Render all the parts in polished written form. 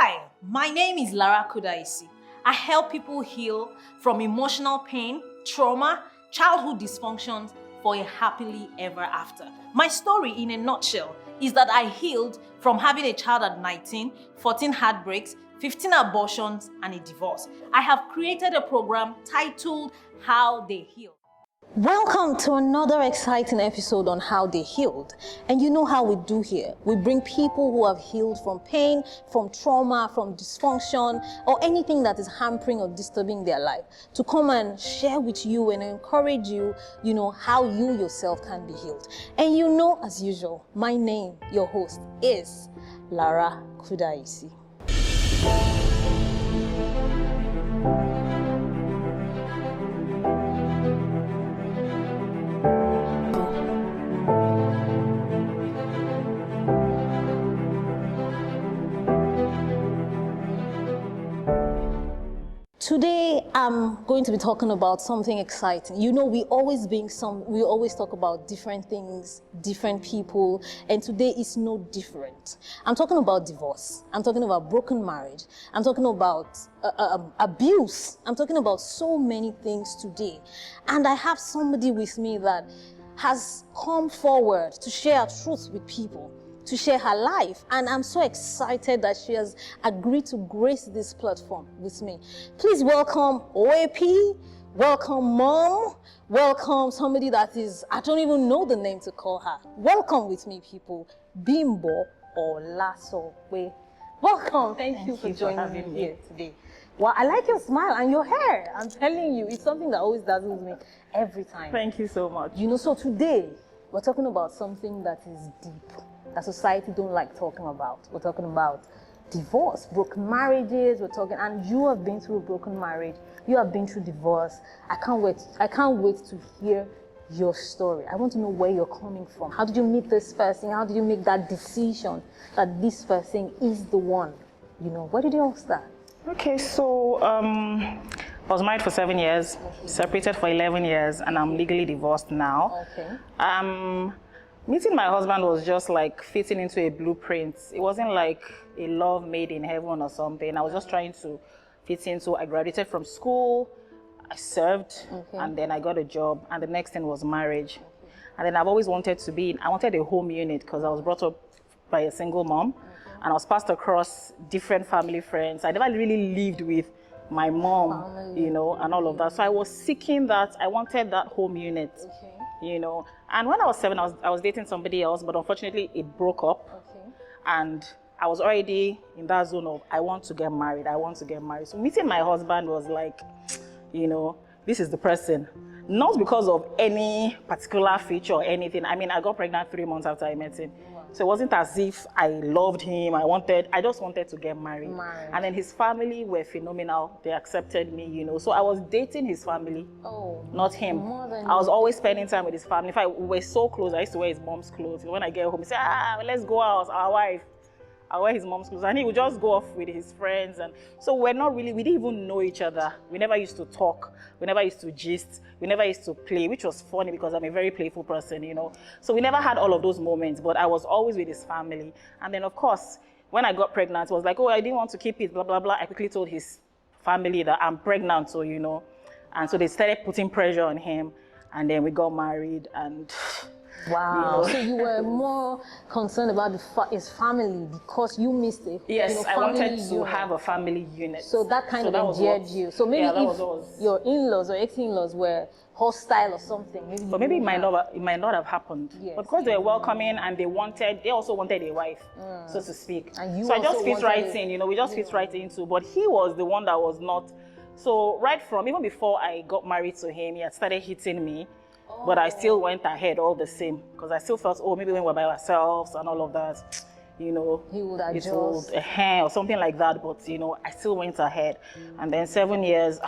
Hi, my name is Lara Kudaisi. I help people heal from emotional pain, trauma, childhood dysfunctions for a happily ever after. My story in a nutshell is that I healed from having a child at 19, 14 heartbreaks, 15 abortions, and a divorce. I have created a program titled How They Heal. Welcome to another exciting episode on How They Healed. And you know how we do here. We bring people who have healed from pain, from trauma, from dysfunction, or anything that is hampering or disturbing their life to come and share with you and encourage you, how you yourself can be healed. And as usual, my name, your host, is Lara Kudaisi. Today, I'm going to be talking about something exciting. We always talk about different things, different people, and today is no different. I'm talking about divorce. I'm talking about broken marriage. I'm talking about abuse. I'm talking about so many things today. And I have somebody with me that has come forward to share truth with people, to share her life, and I'm so excited that she has agreed to grace this platform with me. Please welcome OAP, welcome Mom, welcome somebody that is, I don't even know the name to call her. Welcome with me, people, Bimbo or Lasso. Welcome, thank you for joining me here today. Well, I like your smile and your hair. I'm telling you, it's something that always dazzles me every time. Thank you so much. So today, we're talking about something that is deep, that society don't like talking about. We're talking about divorce, broken marriages. And you have been through a broken marriage. You have been through divorce. I can't wait to hear your story. I want to know where you're coming from. How did you meet this person? How did you make that decision that this person is the one? Where did it all start? Okay, so I was married for 7 years, separated for 11 years, and I'm legally divorced now. Okay. Meeting my husband was just like fitting into a blueprint. It wasn't like a love made in heaven or something. I was just trying to fit into. I graduated from school, I served, and then I got a job, and the next thing was marriage. And then I've always wanted I wanted a home unit because I was brought up by a single mom, and I was passed across different family friends. I never really lived with my mom, and all of that. So I was seeking that. I wanted that home unit. And when I was 7, I was dating somebody else, but unfortunately it broke up. And I was already in that zone of, I want to get married. So meeting my husband was like, this is the person. Not because of any particular feature or anything. I mean, I got pregnant 3 months after I met him. So it wasn't as if I loved him. I just wanted to get married. And then his family were phenomenal. They accepted me, So I was dating his family, not him. I was always spending time with his family. In fact, we were so close. I used to wear his mom's clothes. When I get home, he said, let's go out, our wife. I wear his mom's clothes, and he would just go off with his friends. And so we didn't even know each other. We never used to talk. We never used to gist. We never used to play, which was funny because I'm a very playful person, So we never had all of those moments, but I was always with his family. And then, of course, when I got pregnant, it was like, I didn't want to keep it, blah, blah, blah. I quickly told his family that I'm pregnant, so, And so they started putting pressure on him, and then we got married, and... Wow. So you were more concerned about his family because you missed it. Yes, I wanted to have a family unit. So that kind of endeared you. So maybe if your in-laws or ex-in-laws were hostile or something, maybe it might not have happened. Yes. But because they were welcoming and they also wanted a wife, so to speak. And so I just fit right in, we just fit right into. But he was the one that was not. So even before I got married to him, he had started hitting me. But I still went ahead all the same because I still felt, maybe when we're by ourselves and all of that, he would adjust. Or something like that. But, I still went ahead. And then 7 years.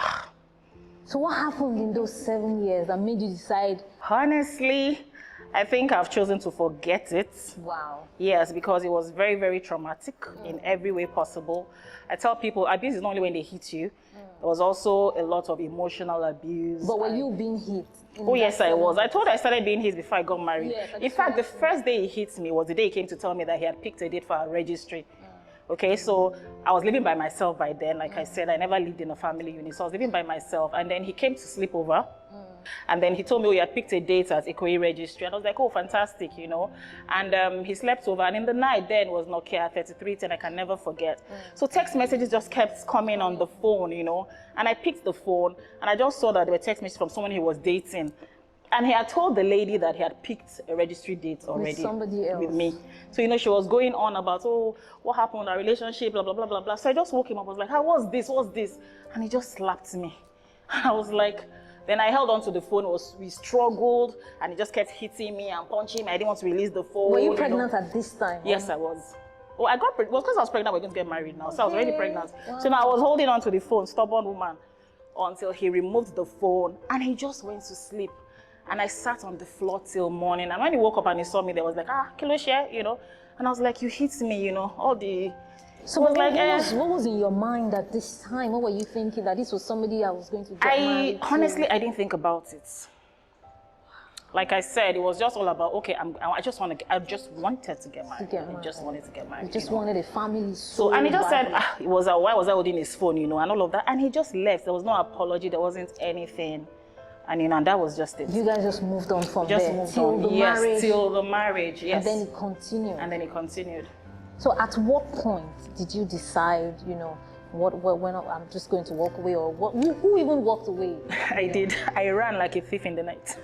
So what happened in those 7 years that made you decide? Honestly, I think I've chosen to forget it. Wow. Yes, because it was very, very traumatic in every way possible. I tell people, abuse is not only when they hit you. There was also a lot of emotional abuse. But were you being hit? Oh, yes, I was. I told I started being hit before I got married. Yes, in fact, the first day he hit me was the day he came to tell me that he had picked a date for our registry. Okay, so I was living by myself by then. Like I said, I never lived in a family unit, so I was living by myself. And then he came to sleep over. And then he told me, oh, he had picked a date at Ikoyi Registry. And I was like, oh, fantastic, you know. And he slept over. And in the night then was Nokia 3310, I can never forget. So text messages just kept coming on the phone, you know. And I picked the phone, and I just saw that there were text messages from someone he was dating. And he had told the lady that he had picked a registry date already. With somebody else. With me. So, you know, she was going on about, oh, what happened in our relationship, blah, blah, blah, blah, blah. So I just woke him up. I was like, how was this? What's this? And he just slapped me. I was like, then I held on to the phone. We struggled, and he just kept hitting me and punching me. I didn't want to release the phone. Were you pregnant at this time? Yes, I was. Well, I got pregnant. Well, because I was pregnant, we're going to get married now. So I was already pregnant. Wow. So now I was holding on to the phone, stubborn woman, until he removed the phone, and he just went to sleep. And I sat on the floor till morning. And when he woke up and he saw me, there was like, kilo share, you know. And I was like, you hit me, you know, all the... So what was in your mind at this time? What were you thinking, that this was somebody I was going to get married to? Honestly, I didn't think about it. Like I said, it was just all about, okay, I just wanted to get married. I just wanted to get married. You just wanted a family and he just said, why was I holding his phone, you know, and all of that. And he just left. There was no apology. There wasn't anything. And, you know, and that was just it. You guys just moved on from there. Just moved on. Yes, till the marriage, yes. And then it continued. And then it continued. So at what point did you decide, you know, when I'm just going to walk away, or who even walked away? I did. I ran like a thief in the night.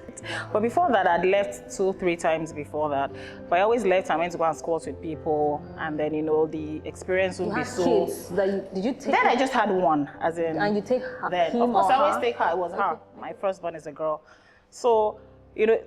But before that, I'd left 2-3 times before that. But I always left. I went to go and squat with people, and then, you know, the experience would be so... Kids did you take? Then I just had one, as in... And you take her? Then, of course, I always take her. It was her. My firstborn is a girl. So, you know,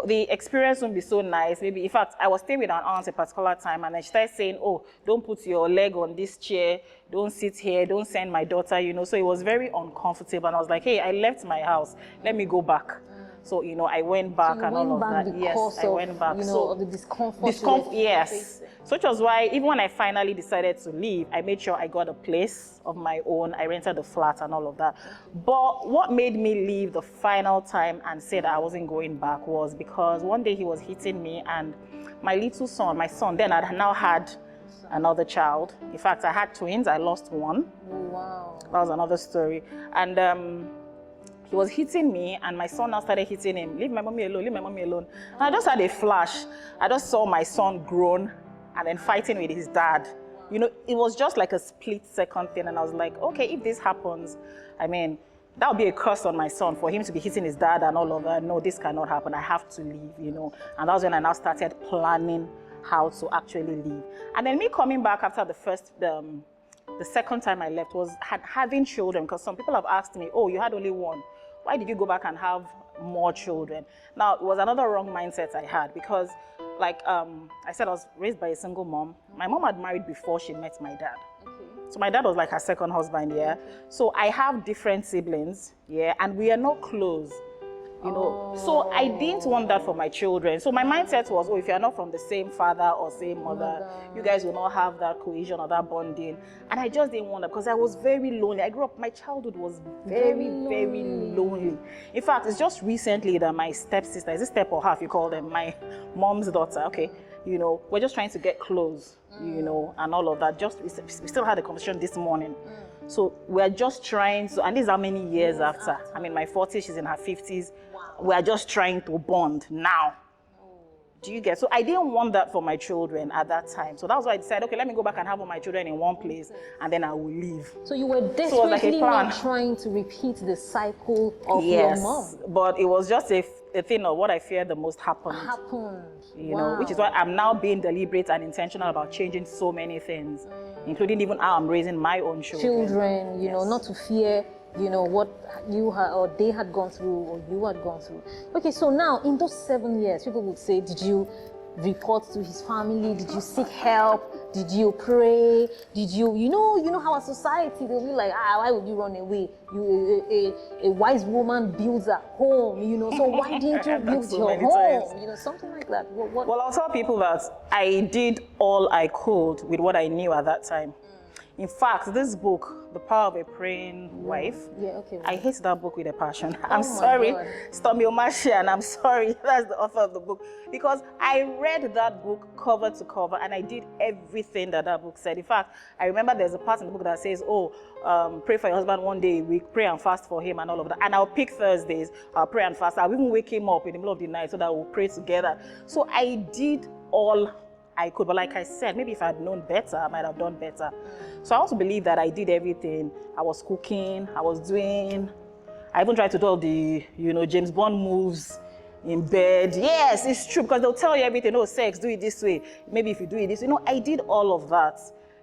the experience won't be so nice. Maybe, in fact, I was staying with an aunt a particular time, and then she started saying, oh, don't put your leg on this chair, don't sit here, don't send my daughter, you know. So it was very uncomfortable, and I was like, hey, I left my house, let me go back. So, you know, I went back and all of that. Yes, I went back. You know, of the discomfort. Yes. So which was why, even when I finally decided to leave, I made sure I got a place of my own. I rented a flat and all of that. But what made me leave the final time and say that I wasn't going back was because one day he was hitting me, and my little son, then I now had another child. In fact, I had twins. I lost one. Wow. That was another story. And he was hitting me, and my son now started hitting him. Leave my mommy alone, leave my mommy alone. And I just had a flash. I just saw my son groan and then fighting with his dad. You know, it was just like a split-second thing, and I was like, okay, if this happens, I mean, that would be a curse on my son for him to be hitting his dad and all of that. No, this cannot happen. I have to leave, you know. And that was when I now started planning how to actually leave. And then me coming back after the second time I left was having children, because some people have asked me, oh, you had only one. Why did you go back and have more children? Now, it was another wrong mindset I had, because like I said, I was raised by a single mom. My mom had married before she met my dad. Okay. So my dad was like her second husband, yeah. So I have different siblings, yeah, and we are not close. You know, so I didn't want that for my children. So my mindset was, oh, if you're not from the same father or same mother, you guys will not have that cohesion or that bonding. And I just didn't want that, because I was very lonely. I grew up, my childhood was very lonely. In fact, it's just recently that my stepsister, is it step or half you call them, my mom's daughter, okay, you know, we're just trying to get close, you know, and all of that. Just, we still had a conversation this morning. So we're just trying to, and this is how many years after. I'm in my 40s, she's in her 50s. We're just trying to bond now. Do you get? So I didn't want that for my children at that time. So that's why I decided, okay, let me go back and have all my children in one place, and then I will leave. So you were desperately not trying to repeat the cycle of your mom. But it was just a thing of what I feared the most happened. You know, which is why I'm now being deliberate and intentional about changing so many things, including even how I'm raising my own children. You know, not to fear, you know, what you had or they had gone through or you had gone through. Okay, so now in those 7 years, people would say, did you report to his family? Did you seek help? Did you pray? Did you, you know how a society, they'll be like, why would you run away? A wise woman builds a home, you know, so why didn't you build your home? Times. You know, something like that. What? Well, I'll tell people that I did all I could with what I knew at that time. In fact, this book, The Power of a Praying Wife, I hate that book with a passion. I'm sorry, Stormy Omashian, I'm sorry, that's the author of the book. Because I read that book cover to cover and I did everything that book said. In fact, I remember there's a part in the book that says, pray for your husband one day a week, pray and fast for him and all of that. And I'll pick Thursdays, I'll pray and fast. I'll even wake him up in the middle of the night so that we'll pray together. So I did all I could, but like I said, maybe if I had known better, I might have done better. So I also believe that I did everything. I was cooking, I even tried to do all the, James Bond moves in bed. Yes, it's true, because they'll tell you everything. Oh, sex, do it this way. Maybe if you do it this way. I did all of that.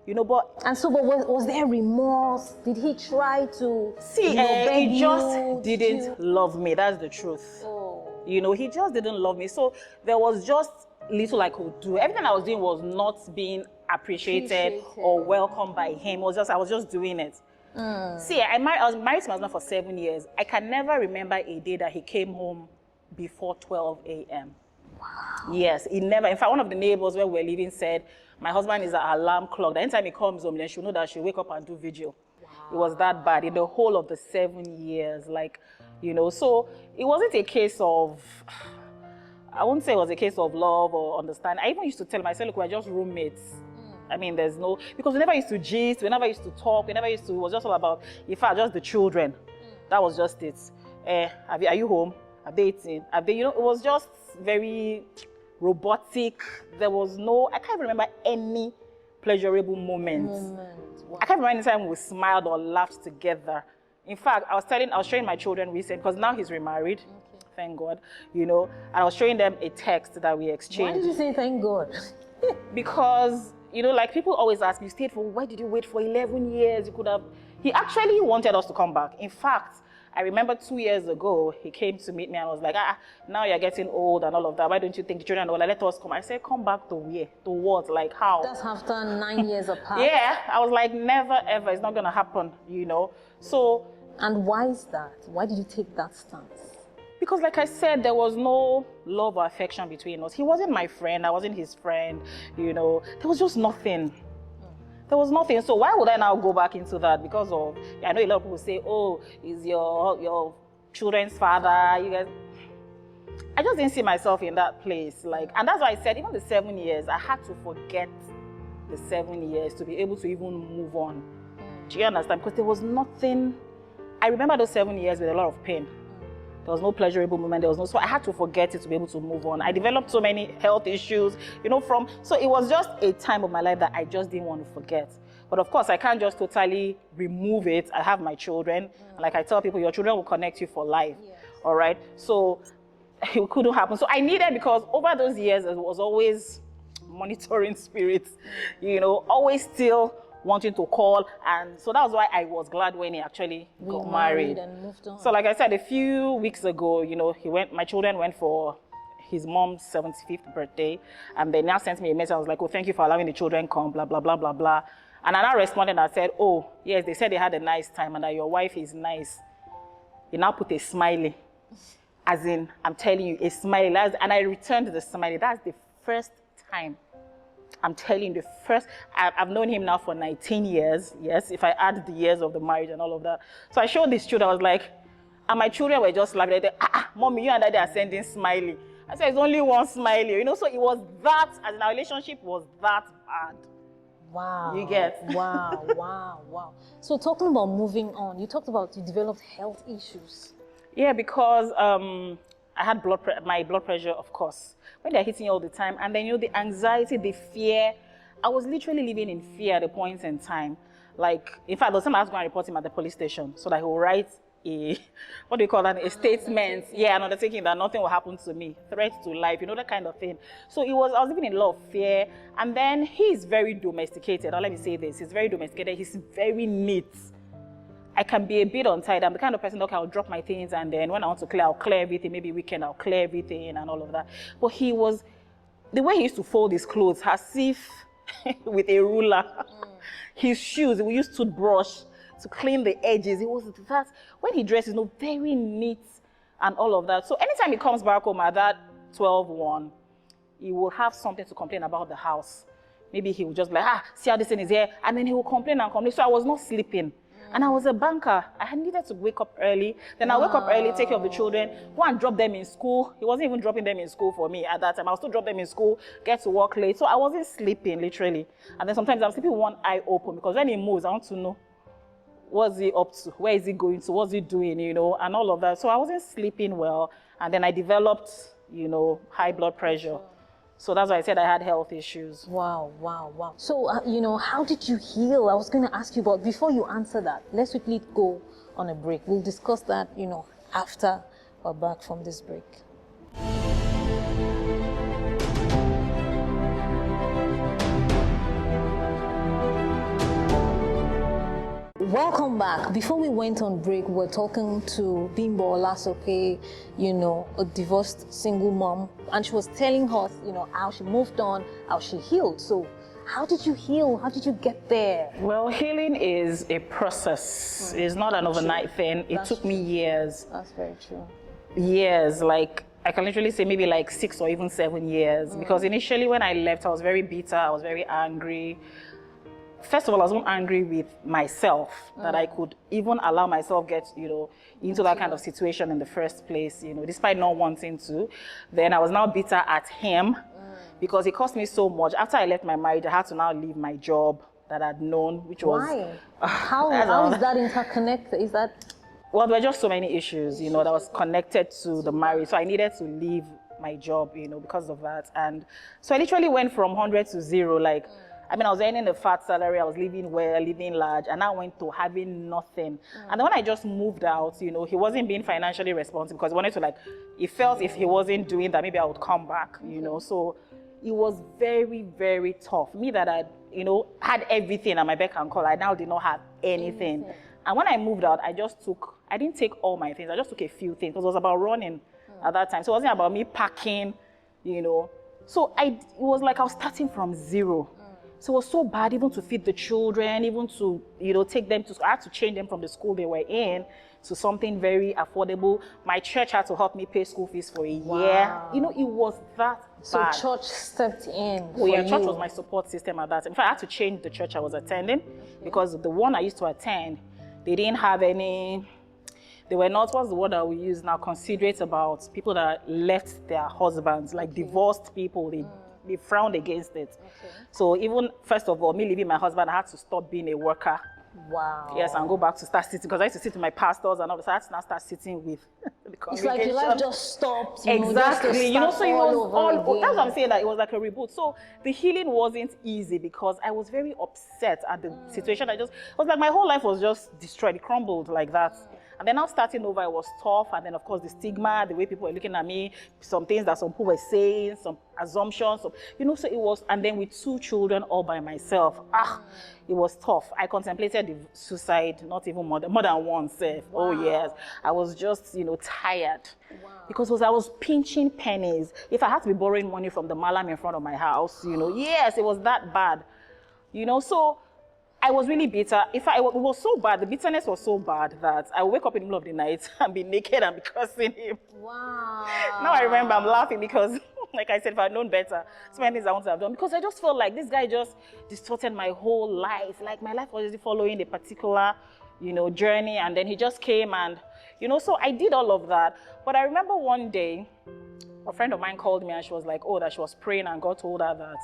But... And so, but was there remorse? Did he try to... See, he just didn't love me. That's the truth. Oh. He just didn't love me. So there was just little I could do. Everything I was doing was not being appreciated or welcomed by him. I was just doing it. See, I was married to my husband for 7 years. I can never remember a day that he came home before 12 a.m. Wow. Yes, he never. In fact, one of the neighbors where we were living said, my husband is an alarm clock. The anytime he comes home, then she'll know that she'll wake up and do vigil. Wow. It was that bad in the whole of the 7 years. So it wasn't a case of... I wouldn't say it was a case of love or understanding. I even used to tell him, I said, look, we're just roommates. I mean, because we never used to gist, we never used to talk, it was just all about, in fact, just the children. That was just it. Are you home? Have they eaten? It was just very robotic. There was I can't remember any pleasurable moment. Wow. I can't remember any time we smiled or laughed together. In fact, I was showing my children recently, because now he's remarried. Thank God, and I was showing them a text that we exchanged. Why did you say thank God? Because, people always ask me, why did you wait for 11 years? He actually wanted us to come back. In fact, I remember 2 years ago, he came to meet me and was like, now you're getting old and all of that. Why don't you think the children are like, let us come? I said, come back to where? To what? Like how? That's after 9 years apart. Yeah, I was like, never, ever. It's not going to happen, So. And why is that? Why did you take that stance? Because like I said, there was no love or affection between us. He wasn't my friend, I wasn't his friend, There was just nothing. There was nothing. So why would I now go back into that? Because of, I know a lot of people say, is your children's father, you guys. I just didn't see myself in that place. And that's why I said, even the 7 years, I had to forget the 7 years to be able to even move on. Do you understand? Because there was nothing. I remember those 7 years with a lot of pain. There was no pleasurable moment. So I had to forget it to be able to move on. I developed so many health issues, so it was just a time of my life that I just didn't want to forget. But of course, I can't just totally remove it. I have my children. Like I tell people, your children will connect you for life. Yes. All right. So it couldn't happen. So I needed, because over those years, it was always monitoring spirits, always still wanting to call, and so that was why I was glad when he actually got married and moved on. So like I said, a few weeks ago, my children went for his mom's 75th birthday, and they now sent me a message. I was like, thank you for allowing the children come, blah, blah, blah, blah, blah. And I now responded and I said, yes, they said they had a nice time and that your wife is nice. He now put a smiley, as in, I'm telling you, a smiley. And I returned the smiley. That's the first time. I'm telling you, I've known him now for 19 years, yes, if I add the years of the marriage and all of that. So I showed these children, I was like, and my children were just laughing. They said, Mommy, you and Daddy are sending smiley. I said, it's only one smiley, so it was that, as in our relationship was that bad. Wow. You get? Wow. So talking about moving on, you talked about you developed health issues. Yeah, because I had my blood pressure, of course. When they're hitting you all the time, and then the anxiety, the fear, I was literally living in fear at a point in time. In fact, there was time I was going to report him at the police station so that he will write a statement, an undertaking that nothing will happen to me, threat to life, that kind of thing. So I was living in a lot of fear, and then he's very domesticated. Now let me say this, he's very domesticated, he's very neat. I can be a bit untidy. I'm the kind of person, I'll drop my things, and then when I want to clear, I'll clear everything. Maybe weekend, I'll clear everything and all of that. But the way he used to fold his clothes, as if with a ruler. His shoes, we used toothbrush to clean the edges. It was that, when he dresses, very neat and all of that. So anytime he comes back home at that 12:01, he will have something to complain about the house. maybe he would just be like, see how this thing is here. And then he would complain and complain. So I was not sleeping. And I was a banker. I needed to wake up early. Then I wake up early, take care of the children, go and drop them in school. He wasn't even dropping them in school for me at that time. I was still drop them in school, get to work late. So I wasn't sleeping, literally. And then sometimes I'm sleeping with one eye open because when he moves, I want to know what's he up to, where is he going to, what's he doing, and all of that. So I wasn't sleeping well. And then I developed, high blood pressure. So that's why I said I had health issues. Wow. So, how did you heal? I was going to ask you, but before you answer that, let's quickly go on a break. We'll discuss that, after we're back from this break. Welcome back. Before we went on break, we were talking to Bimbo Olasope, a divorced single mom, and she was telling us, how she moved on, how she healed. So how did you heal? How did you get there? Well, healing is a process. It's not an overnight thing. It took me years. That's very true. Years, like I can literally say maybe like 6 or even 7 years. Because initially when I left, I was very bitter. I was very angry. First of all, I was not angry with myself that I could even allow myself get, into that kind of situation in the first place, despite not wanting to. Then I was now bitter at him because it cost me so much. After I left my marriage, I had to now leave my job that I'd known, which was... Why? How is that interconnected? Is that... Well, there were just so many issues, that was connected to the marriage. So I needed to leave my job, because of that. And so I literally went from 100 to 0, like... I was earning a fat salary, I was living well, living large, and I went to having nothing. And then when I just moved out, he wasn't being financially responsible because he wanted to he felt if he wasn't doing that, maybe I would come back, So it was very, very tough. Me that I, had everything at my beck and call, I now did not have anything. And when I moved out, I didn't take all my things, I just took a few things because it was about running at that time. So it wasn't about me packing, So it was like I was starting from 0. So it was so bad even to feed the children, even to, take them to school. I had to change them from the school they were in to something very affordable. My church had to help me pay school fees for a year. It was that bad. So church stepped in Church was my support system at that time. In fact, I had to change the church I was attending because the one I used to attend, they didn't have any... They were not, what's the word that we use now, considerate about people that left their husbands, like divorced people. They frowned against it. So even, first of all, me leaving my husband, I had to stop being a worker. Wow. Yes, and go back to start sitting, because I used to sit with my pastors and all this. I had to now start sitting with the congregation. It's like your life just stopped. Exactly. Just so it was all, that's what I'm saying, that it was like a reboot. So the healing wasn't easy because I was very upset at the situation. It was like my whole life was just destroyed. It crumbled like that. And then now starting over, it was tough. And then, of course, the stigma, the way people were looking at me, some things that some people were saying, some assumptions, so it was, and then with 2 children all by myself, it was tough. I contemplated the suicide, not even more than once. Wow. Oh, yes. I was just, tired. Wow. Because I was pinching pennies. If I had to be borrowing money from the malam in front of my house, yes, it was that bad. So I was really bitter. It was so bad, the bitterness was so bad that I would wake up in the middle of the night and be naked and be cursing him. Wow. Now I remember, I'm laughing because, like I said, if I'd known better, so many things I wanted to have done. Because I just felt like this guy just distorted my whole life. Like my life was just following a particular, journey. And then he just came and, so I did all of that. But I remember one day, a friend of mine called me and she was like, that she was praying and God told her that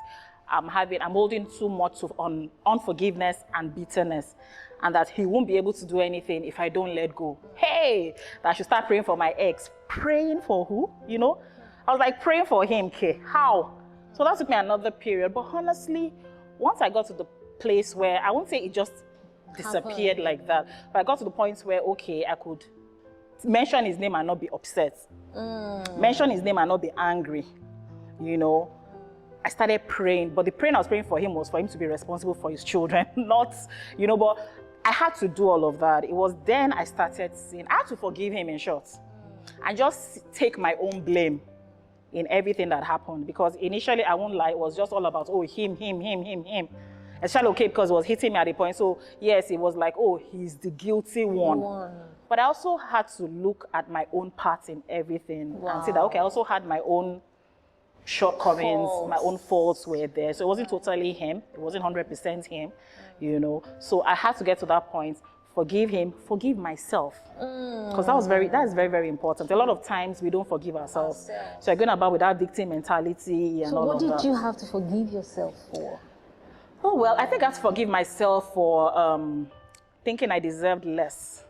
I'm holding too much on unforgiveness and bitterness, and that he won't be able to do anything if I don't let go. Hey, that I should start praying for my ex. Praying for who? I was like, praying for him, okay, how? So that took me another period. But honestly, once I got to the place where, I won't say it just disappeared like that, but I got to the point where, okay, I could mention his name and not be upset. Mention his name and not be angry, I started praying, but the prayer I was praying for him was for him to be responsible for his children, not, but I had to do all of that. It was then I started seeing, I had to forgive him in short, and just take my own blame in everything that happened, because initially, I won't lie, it was just all about, him. Especially, okay, because it was hitting me at the point, so yes, it was like, he's the guilty one. But I also had to look at my own part in everything and say that, okay, I also had my own shortcomings, my own faults were there. So it wasn't totally him. It wasn't 100% him, So I had to get to that point. Forgive him, forgive myself. Because that's very, very important. A lot of times we don't forgive ourselves. So you're going about with that victim mentality and all of that. So what did you have to forgive yourself for? Oh, well, I think I have to forgive myself for thinking I deserved less.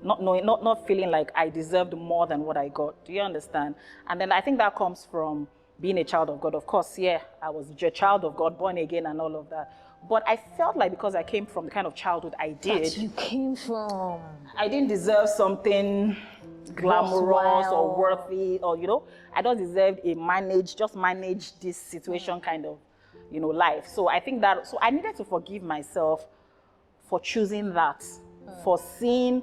Not feeling like I deserved more than what I got. Do you understand? And then I think that comes from being a child of God. Of course, yeah, I was a child of God, born again and all of that. But I felt like because I came from the kind of childhood I did. That you came from. I didn't deserve something glamorous or worthy or, I just deserved just manage this situation kind of, life. So I think so I needed to forgive myself for choosing that, for seeing,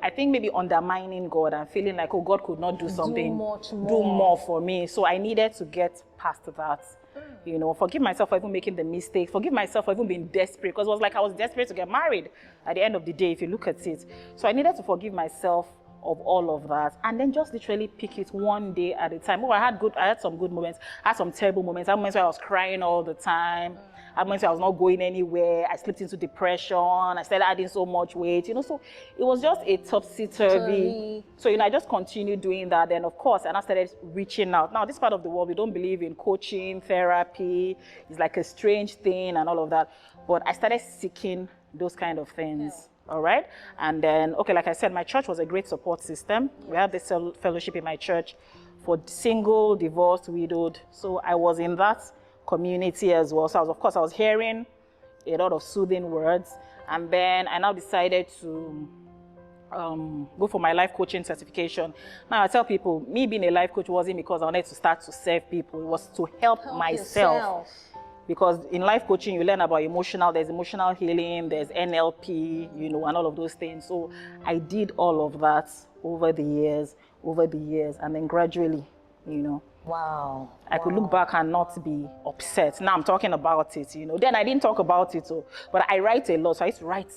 I think maybe undermining God and feeling like, oh, God could not do something, do more for me. So I needed to get past that. Forgive myself for even making the mistake. Forgive myself for even being desperate, because it was like I was desperate to get married at the end of the day, if you look at it. So I needed to forgive myself of all of that, and then just literally pick it one day at a time. Oh, I had some good moments, I had some terrible moments. I had moments where I was crying all the time. I had moments where I was not going anywhere. I slipped into depression. I started adding so much weight, So it was just a topsy-turvy. So, I just continued doing that. Then, of course, and I started reaching out. Now, this part of the world, we don't believe in coaching, therapy. It's like a strange thing and all of that. But I started seeking those kind of things. Yeah. All right. And then, like I said, my church was a great support system. We have this fellowship in my church for single, divorced, widowed. So I was in that community as well. So I was hearing a lot of soothing words. And then I now decided to go for my life coaching certification. Now I tell people, me being a life coach wasn't because I wanted to start to serve people. It was to help myself. Yourself. Because in life coaching, you learn about there's emotional healing, there's NLP, and all of those things. So I did all of that over the years, and then gradually, Wow. I could look back and not be upset. Now I'm talking about it, Then I didn't talk about it, but I write a lot. So I used to write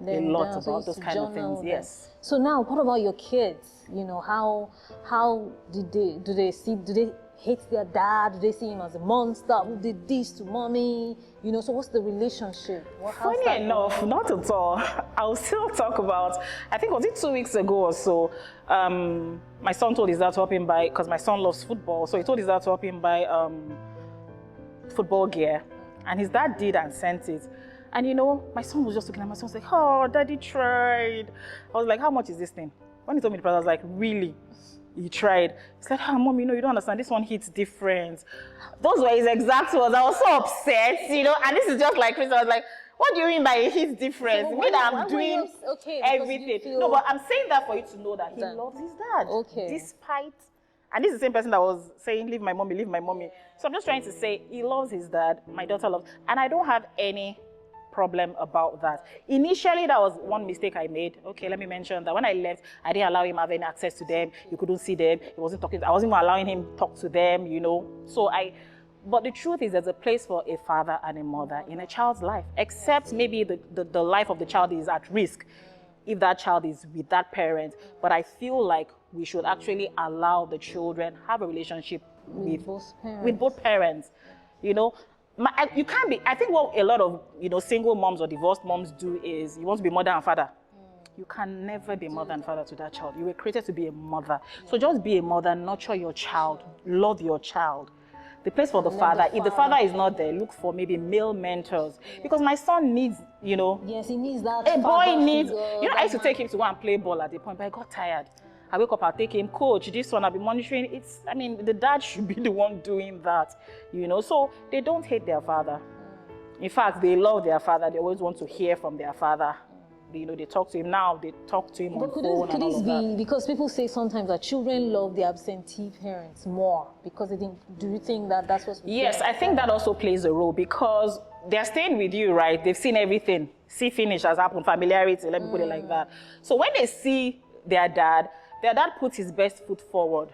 a lot about those kind of things. Yes. So now, what about your kids? How do they hate their dad? Do they see him as a monster? Who did this to mommy? So what's the relationship? Funny enough, not at all. I'll still talk about, I think, was it 2 weeks ago or so, my son told his dad to help him buy, because my son loves football, so he told his dad to help him buy football gear. And his dad did and sent it. And my son was just looking at my son, was like, oh, daddy tried. I was like, how much is this thing? When he told me the price, I was like, really? He tried. He said, Mom, you don't understand. This one hits different. Those were his exact words. I was so upset, And this is just like Chris. I was like, what do you mean by it hits different? So I'm doing everything. No, but I'm saying that for you to know that he loves his dad. Okay. Despite, and this is the same person that was saying, leave my mommy, leave my mommy. So I'm just trying to say, he loves his dad. My daughter loves, and I don't have any problem about that. Initially, that was one mistake I made. Okay, let me mention that when I left, I didn't allow him have any access to them. You couldn't see them. He wasn't talking. I wasn't even allowing him to talk to them, So but the truth is, there's a place for a father and a mother in a child's life, except maybe the life of the child is at risk if that child is with that parent. But I feel like we should actually allow the children have a relationship with both parents, you can't be, I think what a lot of, single moms or divorced moms do is you want to be mother and father. You can never be mother and father to that child. You were created to be a mother. So just be a mother, nurture your child, love your child. The place for the father, if the father is not there, look for maybe male mentors. Because my son needs, Yes, he needs that. A boy needs, I used to take him to go and play ball at the point, but I got tired. I wake up, I'll take him, coach, this one, I'll be monitoring. The dad should be the one doing that, So they don't hate their father. In fact, they love their father. They always want to hear from their father. They talk to him now, they talk to him on phone and all of that. Because people say sometimes that children love their absentee parents more because they think, do you think that that's what's... Yes, I think that also plays a role because they're staying with you, right? They've seen everything. See finish has happened, familiarity, let me put it like that. So when they see their dad puts his best foot forward.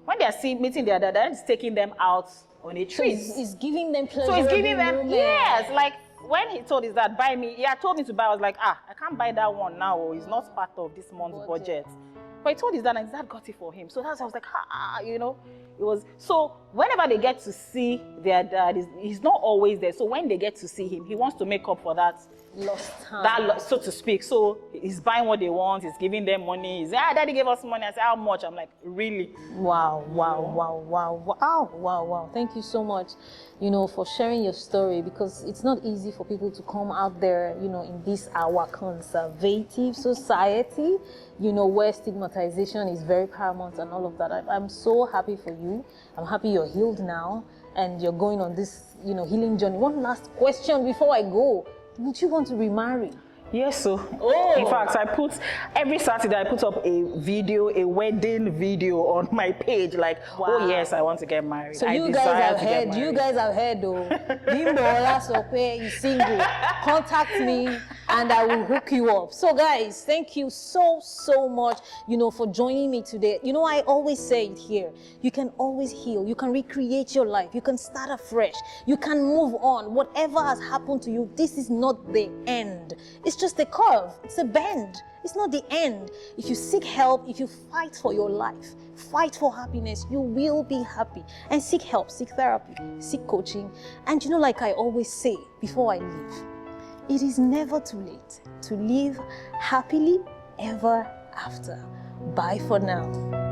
When they are meeting their dad is taking them out on a trip. So he's giving them pleasure. So he's giving them, yes, like when he told his dad, buy me, told me to buy, I was like, I can't buy that one now, it's not part of this month's budget. But he told his dad, and his dad got it for him. So that's why I was like, It was so whenever they get to see their dad, he's not always there. So when they get to see him, he wants to make up for that lost time. So to speak. So he's buying what they want, he's giving them money. He's daddy gave us money. I say, how much? I'm like, really? Wow. Thank you so much, for sharing your story, because it's not easy for people to come out there, in this our conservative society, where stigmatization is very paramount and all of that. I'm so happy for you. I'm happy you're healed now and you're going on this, healing journey. One last question before I go. Would you want to remarry? Yes, so in fact, every Saturday I put up a wedding video on my page, like, oh yes, I want to get married. So you guys have heard though. Bimbo Olasope is single. Contact me and I will hook you up. So guys, thank you so much, for joining me today. I always say it here. You can always heal. You can recreate your life. You can start afresh. You can move on. Whatever has happened to you, this is not the end. It's just a curve. It's a bend. It's not the end. If you seek help, if you fight for your life, fight for happiness, you will be happy. And seek help, seek therapy, seek coaching. And like I always say before I leave, it is never too late to live happily ever after. Bye for now.